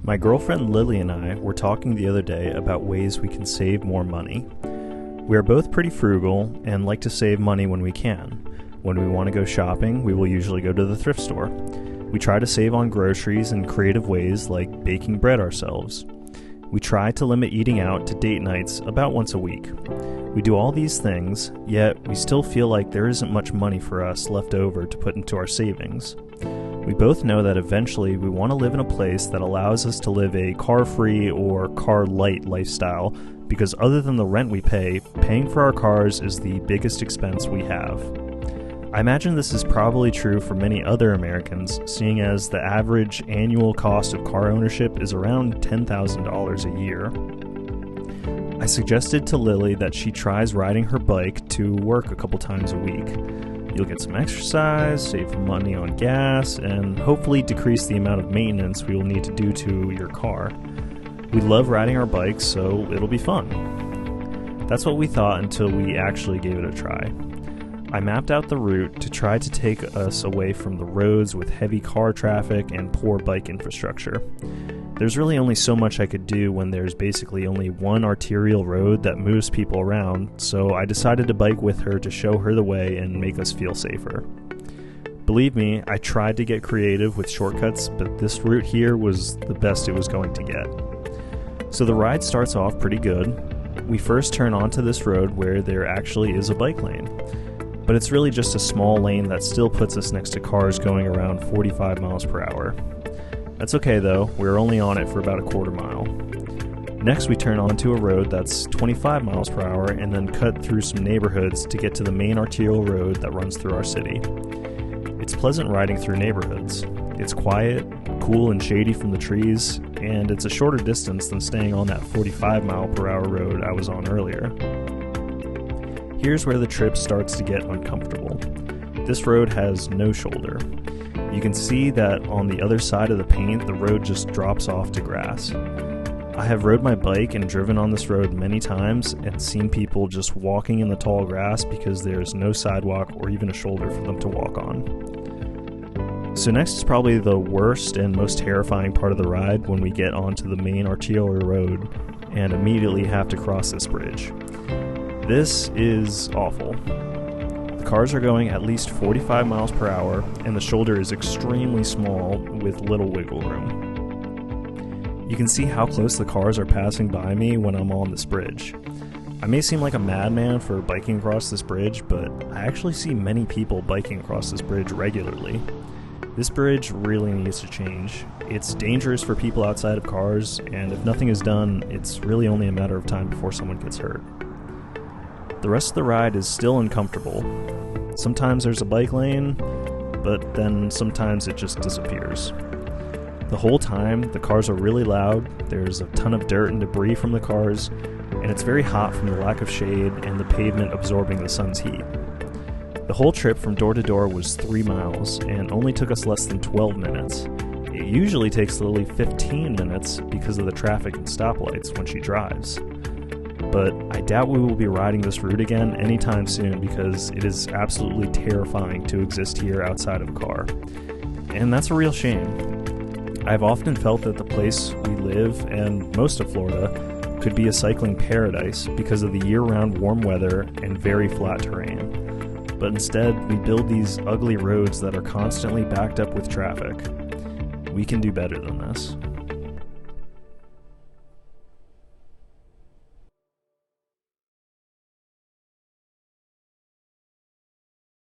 My girlfriend Lily and I were talking the other day about ways we can save more money. We are both pretty frugal and like to save money when we can. When we want to go shopping, we will usually go to the thrift store. We try to save on groceries in creative ways like baking bread ourselves. We try to limit eating out to date nights about once a week. We do all these things, yet we still feel like there isn't much money for us left over to put into our savings. We both know that eventually we want to live in a place that allows us to live a car-free or car-light lifestyle because other than the rent we pay, paying for our cars is the biggest expense we have. I imagine this is probably true for many other Americans, seeing as the average annual cost of car ownership is around $10,000 a year. I suggested to Lily that she tries riding her bike to work a couple times a week. You'll get some exercise, save money on gas, and hopefully decrease the amount of maintenance we will need to do to your car. We love riding our bikes, so it'll be fun. That's what we thought until we actually gave it a try. I mapped out the route to try to take us away from the roads with heavy car traffic and poor bike infrastructure. There's really only so much I could do when there's basically only one arterial road that moves people around, so I decided to bike with her to show her the way and make us feel safer. Believe me, I tried to get creative with shortcuts, but this route here was the best it was going to get. So the ride starts off pretty good. We first turn onto this road where there actually is a bike lane, but it's really just a small lane that still puts us next to cars going around 45 miles per hour. That's okay though, we're only on it for about a quarter mile. Next we turn onto a road that's 25 miles per hour and then cut through some neighborhoods to get to the main arterial road that runs through our city. It's pleasant riding through neighborhoods. It's quiet, cool and shady from the trees, and it's a shorter distance than staying on that 45 mile per hour road I was on earlier. Here's where the trip starts to get uncomfortable. This road has no shoulder. You can see that on the other side of the paint, the road just drops off to grass. I have rode my bike and driven on this road many times and seen people just walking in the tall grass because there's no sidewalk or even a shoulder for them to walk on. So next is probably the worst and most terrifying part of the ride when we get onto the main arterial road and immediately have to cross this bridge. This is awful. The cars are going at least 45 miles per hour, and the shoulder is extremely small with little wiggle room. You can see how close the cars are passing by me when I'm on this bridge. I may seem like a madman for biking across this bridge, but I actually see many people biking across this bridge regularly. This bridge really needs to change. It's dangerous for people outside of cars, and if nothing is done, it's really only a matter of time before someone gets hurt. The rest of the ride is still uncomfortable. Sometimes there's a bike lane, but then sometimes it just disappears. The whole time, the cars are really loud, there's a ton of dirt and debris from the cars, and it's very hot from the lack of shade and the pavement absorbing the sun's heat. The whole trip from door to door was 3 miles and only took us less than 12 minutes. It usually takes Lily 15 minutes because of the traffic and stoplights when she drives. But I doubt we will be riding this route again anytime soon because it is absolutely terrifying to exist here outside of a car. And that's a real shame. I've often felt that the place we live, and most of Florida, could be a cycling paradise because of the year-round warm weather and very flat terrain. But instead, we build these ugly roads that are constantly backed up with traffic. We can do better than this.